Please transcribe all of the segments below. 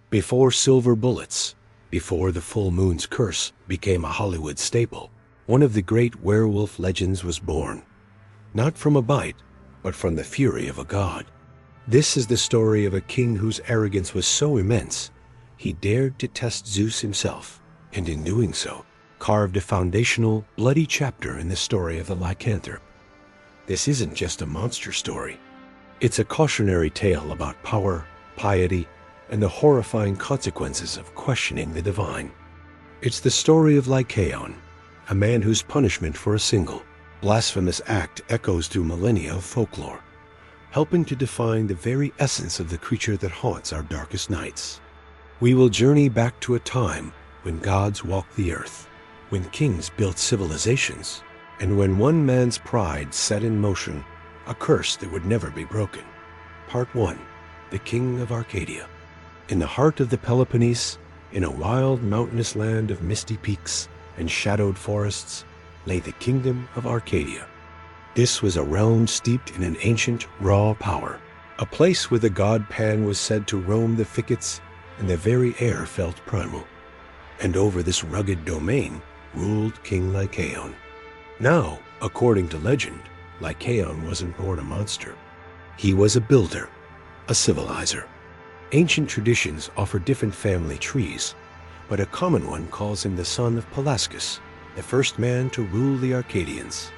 Before silver bullets, before the full moon's curse became a Hollywood staple, one of the great werewolf legends was born. Not from a bite, but from the fury of a god. This is the story of a king whose arrogance was so immense, he dared to test Zeus himself, and in doing so, carved a foundational, bloody chapter in the story of the lycanthrope. This isn't just a monster story. It's a cautionary tale about power, piety, and the horrifying consequences of questioning the divine. It's the story of Lycaon, a man whose punishment for a single, blasphemous act echoes through millennia of folklore, helping to define the very essence of the creature that haunts our darkest nights. We will journey back to a time when gods walked the earth, when kings built civilizations, and when one man's pride set in motion a curse that would never be broken. Part 1. The King of Arcadia. In the heart of the Peloponnese, in a wild mountainous land of misty peaks and shadowed forests, lay the kingdom of Arcadia. This was a realm steeped in an ancient, raw power, a place where the god Pan was said to roam the thickets and the very air felt primal. And over this rugged domain ruled King Lycaon. Now, according to legend, Lycaon wasn't born a monster. He was a builder, a civilizer. Ancient traditions offer different family trees, but a common one calls him the son of Pelasgus, the first man to rule the Arcadians.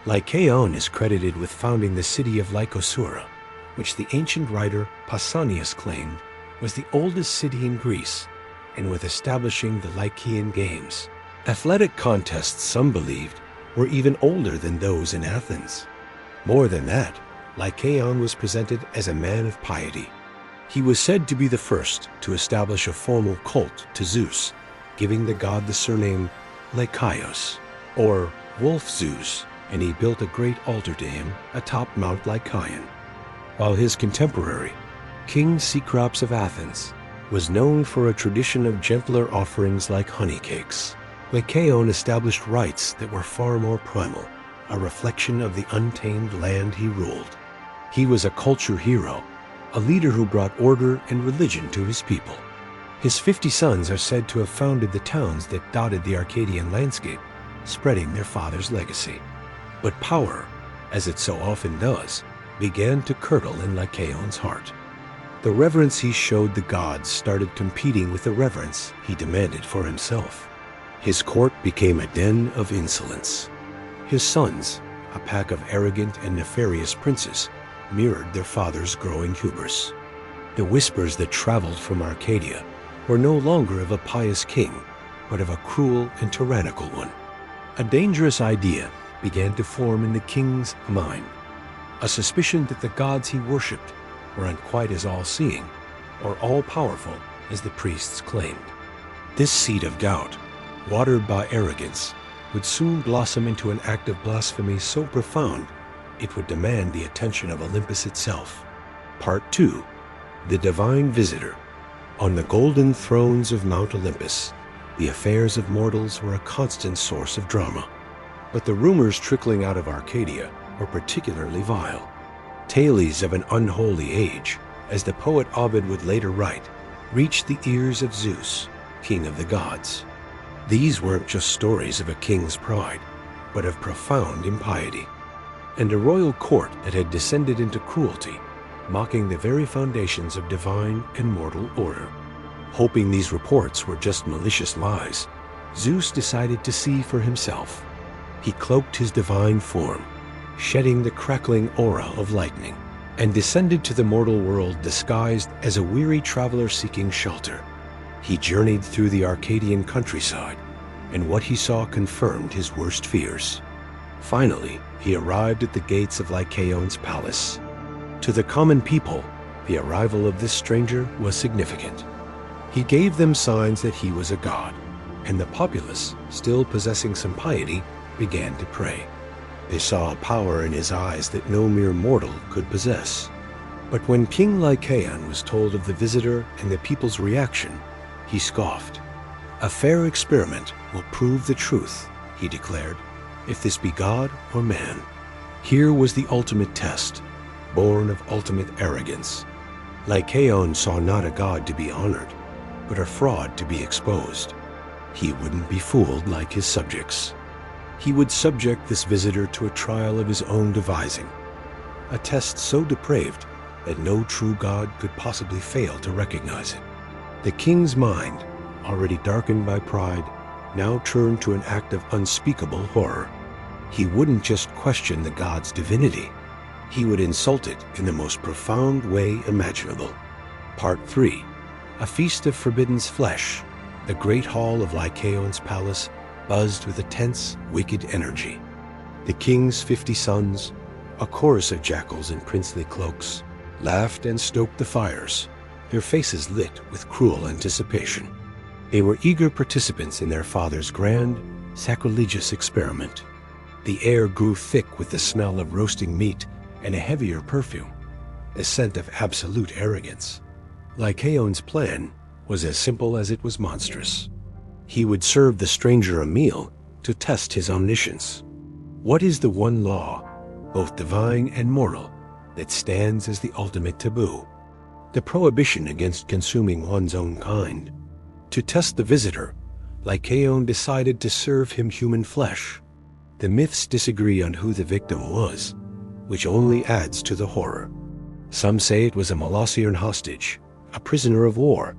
Lycaon is credited with founding the city of Lycosura, which the ancient writer Pausanias claimed was the oldest city in Greece, and with establishing the Lycaean Games. Athletic contests, some believed, were even older than those in Athens. More than that, Lycaon was presented as a man of piety. He was said to be the first to establish a formal cult to Zeus, giving the god the surname Lykaios, or Wolf Zeus, and he built a great altar to him atop Mount Lykaion. While his contemporary, King Cecrops of Athens, was known for a tradition of gentler offerings like honey cakes, Lycaon established rites that were far more primal, a reflection of the untamed land he ruled. He was a culture hero, a leader who brought order and religion to his people. His 50 sons are said to have founded the towns that dotted the Arcadian landscape, spreading their father's legacy. But power, as it so often does, began to curdle in Lycaon's heart. The reverence he showed the gods started competing with the reverence he demanded for himself. His court became a den of insolence. His sons, a pack of arrogant and nefarious princes, mirrored their father's growing hubris. The whispers that traveled from Arcadia were no longer of a pious king, but of a cruel and tyrannical one. A dangerous idea began to form in the king's mind, a suspicion that the gods he worshipped weren't quite as all-seeing or all-powerful as the priests claimed. This seed of doubt, watered by arrogance, would soon blossom into an act of blasphemy so profound it would demand the attention of Olympus itself. Part 2. The Divine Visitor. On the golden thrones of Mount Olympus, the affairs of mortals were a constant source of drama. But the rumors trickling out of Arcadia were particularly vile. Tales of an unholy age, as the poet Ovid would later write, reached the ears of Zeus, king of the gods. These weren't just stories of a king's pride, but of profound impiety, and a royal court that had descended into cruelty, mocking the very foundations of divine and mortal order. Hoping these reports were just malicious lies, Zeus decided to see for himself. He cloaked his divine form, shedding the crackling aura of lightning, and descended to the mortal world disguised as a weary traveler seeking shelter. He journeyed through the Arcadian countryside, and what he saw confirmed his worst fears. Finally, he arrived at the gates of Lycaon's palace. To the common people, the arrival of this stranger was significant. He gave them signs that he was a god, and the populace, still possessing some piety, began to pray. They saw a power in his eyes that no mere mortal could possess. But when King Lycaon was told of the visitor and the people's reaction, he scoffed. "A fair experiment will prove the truth," he declared, "if this be God or man." Here was the ultimate test, born of ultimate arrogance. Lycaon saw not a god to be honored, but a fraud to be exposed. He wouldn't be fooled like his subjects. He would subject this visitor to a trial of his own devising, a test so depraved that no true god could possibly fail to recognize it. The king's mind, already darkened by pride, now turned to an act of unspeakable horror. He wouldn't just question the god's divinity. He would insult it in the most profound way imaginable. Part 3. A Feast of Forbidden Flesh. The great hall of Lycaon's palace buzzed with a tense, wicked energy. The king's 50 sons, a chorus of jackals in princely cloaks, laughed and stoked the fires, their faces lit with cruel anticipation. They were eager participants in their father's grand, sacrilegious experiment. The air grew thick with the smell of roasting meat and a heavier perfume, a scent of absolute arrogance. Lycaon's plan was as simple as it was monstrous. He would serve the stranger a meal to test his omniscience. What is the one law, both divine and moral, that stands as the ultimate taboo? The prohibition against consuming one's own kind. To test the visitor, Lycaon decided to serve him human flesh. The myths disagree on who the victim was, which only adds to the horror. Some say it was a Molossian hostage, a prisoner of war.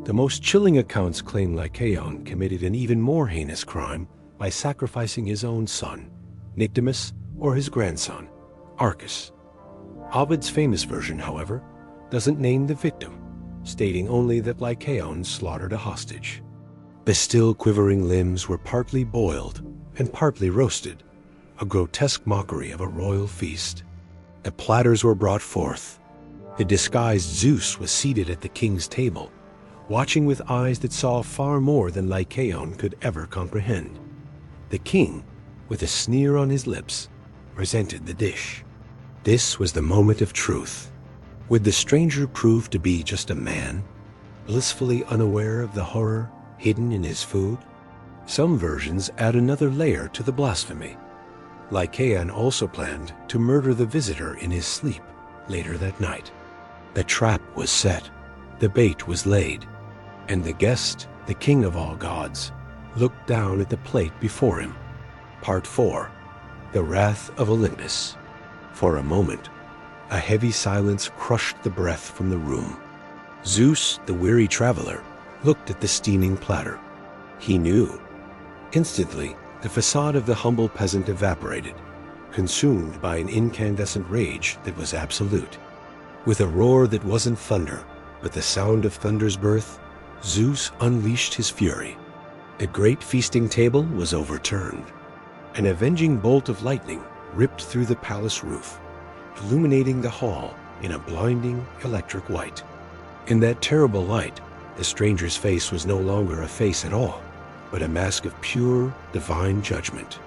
The most chilling accounts claim Lycaon committed an even more heinous crime by sacrificing his own son, Nyctimus, or his grandson, Arcus. Ovid's famous version, however, doesn't name the victim, stating only that Lycaon slaughtered a hostage. The still quivering limbs were partly boiled and partly roasted, a grotesque mockery of a royal feast. The platters were brought forth. The disguised Zeus was seated at the king's table, watching with eyes that saw far more than Lycaon could ever comprehend. The king, with a sneer on his lips, presented the dish. This was the moment of truth. Would the stranger prove to be just a man, blissfully unaware of the horror hidden in his food? Some versions add another layer to the blasphemy. Lycaon also planned to murder the visitor in his sleep later that night. The trap was set, the bait was laid, and the guest, the king of all gods, looked down at the plate before him. Part 4. The Wrath of Olympus. For a moment, a heavy silence crushed the breath from the room. Zeus, the weary traveler, looked at the steaming platter. He knew. Instantly, the facade of the humble peasant evaporated, consumed by an incandescent rage that was absolute. With a roar that wasn't thunder, but the sound of thunder's birth, Zeus unleashed his fury. The great feasting table was overturned. An avenging bolt of lightning ripped through the palace roof, illuminating the hall in a blinding electric white. In that terrible light, the stranger's face was no longer a face at all, but a mask of pure, divine judgment.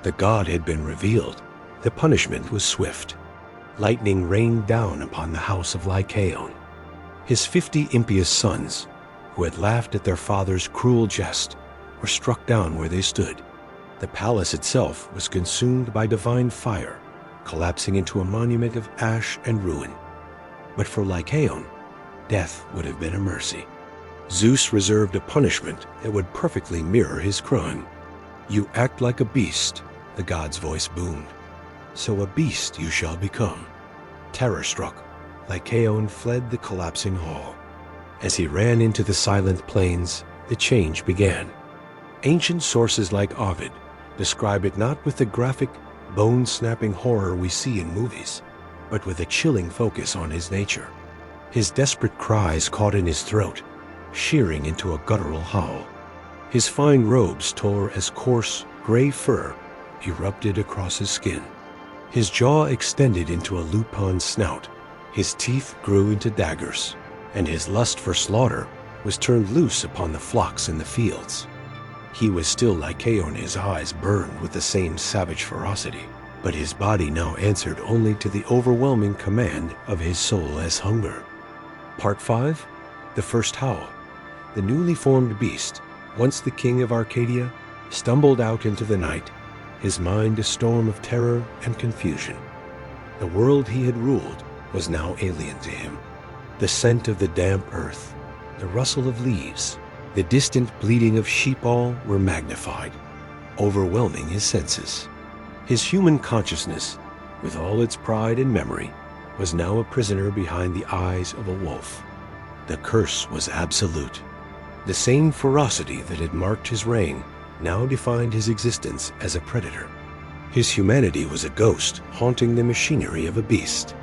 The god had been revealed. The punishment was swift. Lightning rained down upon the house of Lycaon. His 50 impious sons, who had laughed at their father's cruel jest, were struck down where they stood. The palace itself was consumed by divine fire, collapsing into a monument of ash and ruin. But for Lycaon, death would have been a mercy. Zeus reserved a punishment that would perfectly mirror his crime. "You act like a beast," the god's voice boomed. "So a beast you shall become." Terror-struck, Lycaon fled the collapsing hall. As he ran into the silent plains, the change began. Ancient sources like Ovid describe it not with the graphic, bone-snapping horror we see in movies, but with a chilling focus on his nature. His desperate cries caught in his throat, shearing into a guttural howl. His fine robes tore as coarse, gray fur erupted across his skin. His jaw extended into a lupine snout, his teeth grew into daggers, and his lust for slaughter was turned loose upon the flocks in the fields. He was still Lycaon, his eyes burned with the same savage ferocity, but his body now answered only to the overwhelming command of his soul as hunger. Part 5. The First Howl. The newly formed beast, once the king of Arcadia, stumbled out into the night, his mind a storm of terror and confusion. The world he had ruled was now alien to him. The scent of the damp earth, the rustle of leaves, the distant bleating of sheep all were magnified, overwhelming his senses. His human consciousness, with all its pride and memory, was now a prisoner behind the eyes of a wolf. The curse was absolute. The same ferocity that had marked his reign now defined his existence as a predator. His humanity was a ghost haunting the machinery of a beast.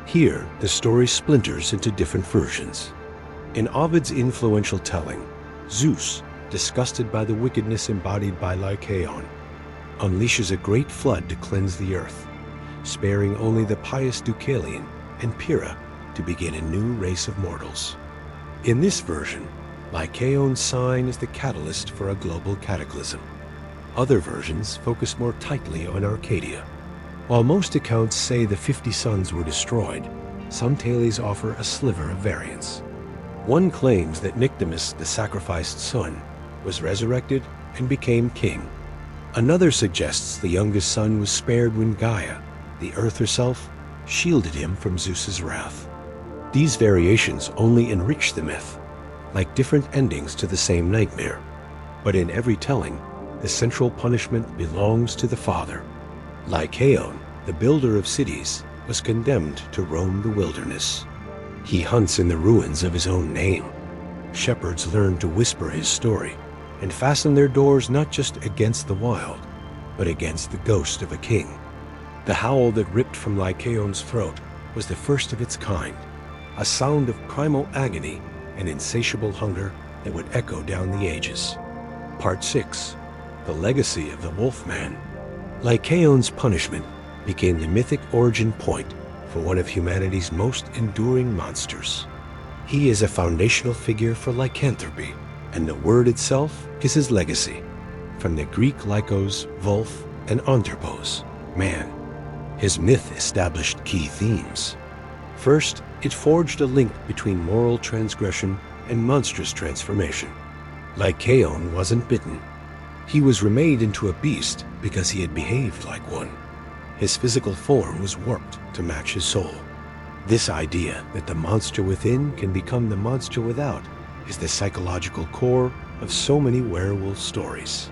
Here, the story splinters into different versions. In Ovid's influential telling, Zeus, disgusted by the wickedness embodied by Lycaon, unleashes a great flood to cleanse the earth, sparing only the pious Deucalion and Pyrrha to begin a new race of mortals. In this version, Lycaon's sign is the catalyst for a global cataclysm. Other versions focus more tightly on Arcadia. While most accounts say the 50 sons were destroyed, some tales offer a sliver of variance. One claims that Nyctimus, the sacrificed son, was resurrected and became king. Another suggests the youngest son was spared when Gaia, the earth herself, shielded him from Zeus's wrath. These variations only enrich the myth, like different endings to the same nightmare. But in every telling, the central punishment belongs to the father. Lycaon, the builder of cities, was condemned to roam the wilderness. He hunts in the ruins of his own name. Shepherds learn to whisper his story and fasten their doors not just against the wild, but against the ghost of a king. The howl that ripped from Lycaon's throat was the first of its kind, a sound of primal agony and insatiable hunger that would echo down the ages. Part 6. The Legacy of the Wolfman. Lycaon's punishment became the mythic origin point for one of humanity's most enduring monsters. He is a foundational figure for lycanthropy, and the word itself is his legacy, from the Greek lykos, wolf, and anthropos, man. His myth established key themes. First, it forged a link between moral transgression and monstrous transformation. Lycaon wasn't bitten. He was remade into a beast because he had behaved like one. His physical form was warped to match his soul. This idea that the monster within can become the monster without is the psychological core of so many werewolf stories.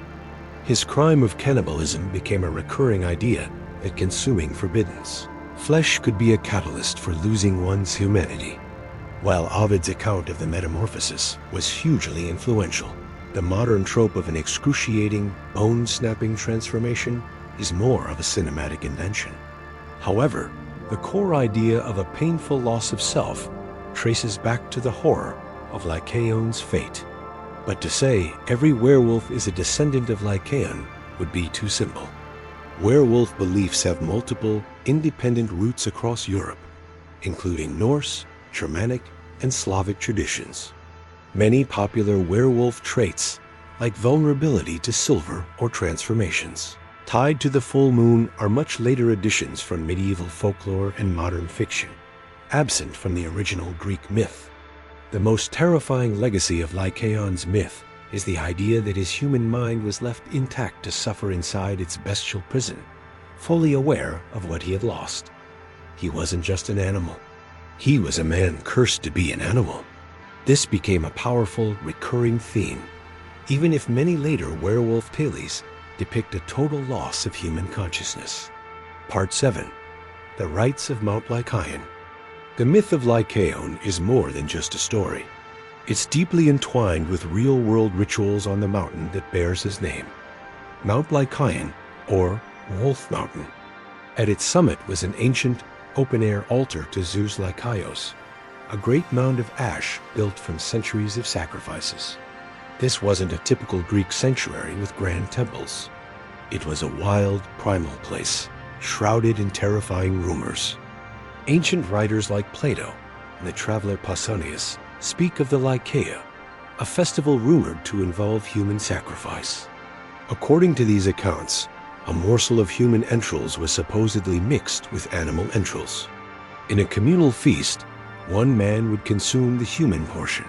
His crime of cannibalism became a recurring idea at consuming forbiddens. Flesh could be a catalyst for losing one's humanity. While Ovid's account of the metamorphosis was hugely influential, the modern trope of an excruciating, bone-snapping transformation is more of a cinematic invention. However, the core idea of a painful loss of self traces back to the horror of Lycaon's fate. But to say every werewolf is a descendant of Lycaon would be too simple. Werewolf beliefs have multiple, independent roots across Europe, including Norse, Germanic, and Slavic traditions. Many popular werewolf traits, like vulnerability to silver or transformations, tied to the full moon, are much later additions from medieval folklore and modern fiction, absent from the original Greek myth. The most terrifying legacy of Lycaon's myth is the idea that his human mind was left intact to suffer inside its bestial prison, fully aware of what he had lost. He wasn't just an animal. He was a man cursed to be an animal. This became a powerful, recurring theme, even if many later werewolf tales depict a total loss of human consciousness. Part 7. The Rites of Mount Lykaion. The myth of Lycaon is more than just a story. It's deeply entwined with real-world rituals on the mountain that bears his name, Mount Lykaion, or Wolf Mountain. At its summit was an ancient, open-air altar to Zeus Lykaios, a great mound of ash built from centuries of sacrifices. This wasn't a typical Greek sanctuary with grand temples. It was a wild, primal place, shrouded in terrifying rumors. Ancient writers like Plato and the traveler Pausanias speak of the Lycaea, a festival rumored to involve human sacrifice. According to these accounts, a morsel of human entrails was supposedly mixed with animal entrails. In a communal feast, one man would consume the human portion.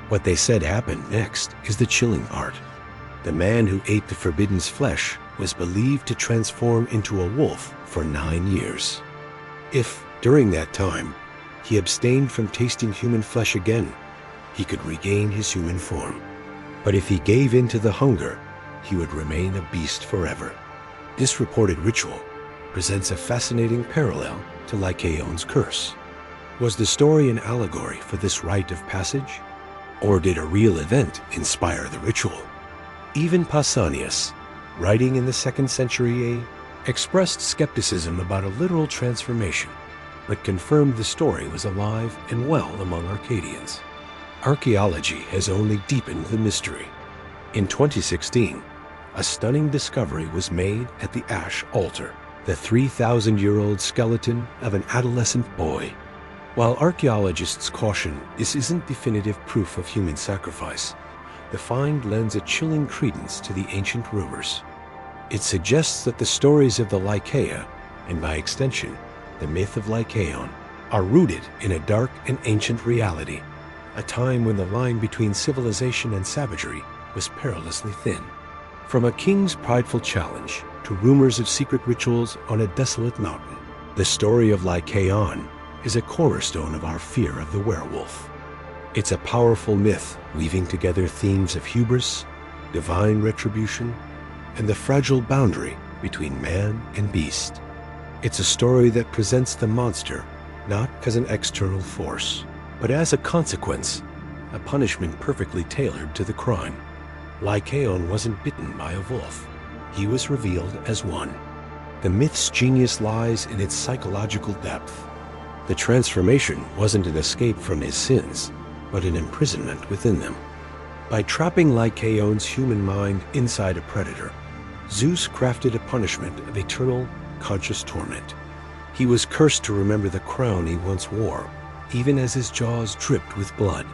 What they said happened next is the chilling part. The man who ate the forbidden's flesh was believed to transform into a wolf for 9 years. If, during that time, he abstained from tasting human flesh again, he could regain his human form. But if he gave in to the hunger, he would remain a beast forever. This reported ritual presents a fascinating parallel to Lycaon's curse. Was the story an allegory for this rite of passage? Or did a real event inspire the ritual? Even Pausanias, writing in the 2nd century A, expressed skepticism about a literal transformation, but confirmed the story was alive and well among Arcadians. Archaeology has only deepened the mystery. In 2016, a stunning discovery was made at the Ash Altar, the 3,000-year-old skeleton of an adolescent boy. While archaeologists caution this isn't definitive proof of human sacrifice, the find lends a chilling credence to the ancient rumors. It suggests that the stories of the Lycaea, and by extension, the myth of Lycaon, are rooted in a dark and ancient reality, a time when the line between civilization and savagery was perilously thin. From a king's prideful challenge to rumors of secret rituals on a desolate mountain, the story of Lycaon is a cornerstone of our fear of the werewolf. It's a powerful myth weaving together themes of hubris, divine retribution, and the fragile boundary between man and beast. It's a story that presents the monster not as an external force, but as a consequence, a punishment perfectly tailored to the crime. Lycaon wasn't bitten by a wolf. He was revealed as one. The myth's genius lies in its psychological depth. The transformation wasn't an escape from his sins, but an imprisonment within them. By trapping Lycaon's human mind inside a predator, Zeus crafted a punishment of eternal, conscious torment. He was cursed to remember the crown he once wore, even as his jaws dripped with blood.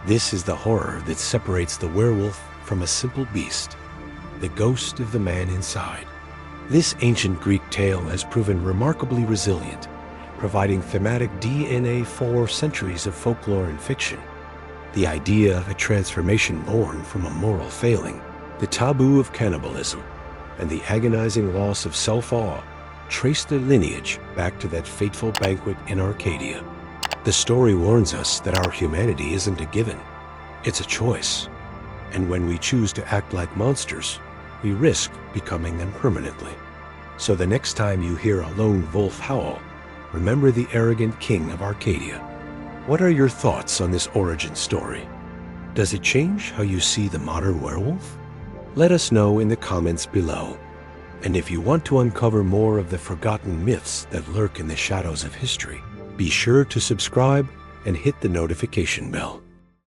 This is the horror that separates the werewolf from a simple beast, the ghost of the man inside. This ancient Greek tale has proven remarkably resilient, providing thematic DNA for centuries of folklore and fiction. The idea of a transformation born from a moral failing, the taboo of cannibalism, and the agonizing loss of self-awe trace their lineage back to that fateful banquet in Arcadia. The story warns us that our humanity isn't a given, it's a choice. And when we choose to act like monsters, we risk becoming them permanently. So the next time you hear a lone wolf howl, remember the arrogant king of Arcadia. What are your thoughts on this origin story? Does it change how you see the modern werewolf? Let us know in the comments below. And if you want to uncover more of the forgotten myths that lurk in the shadows of history, be sure to subscribe and hit the notification bell.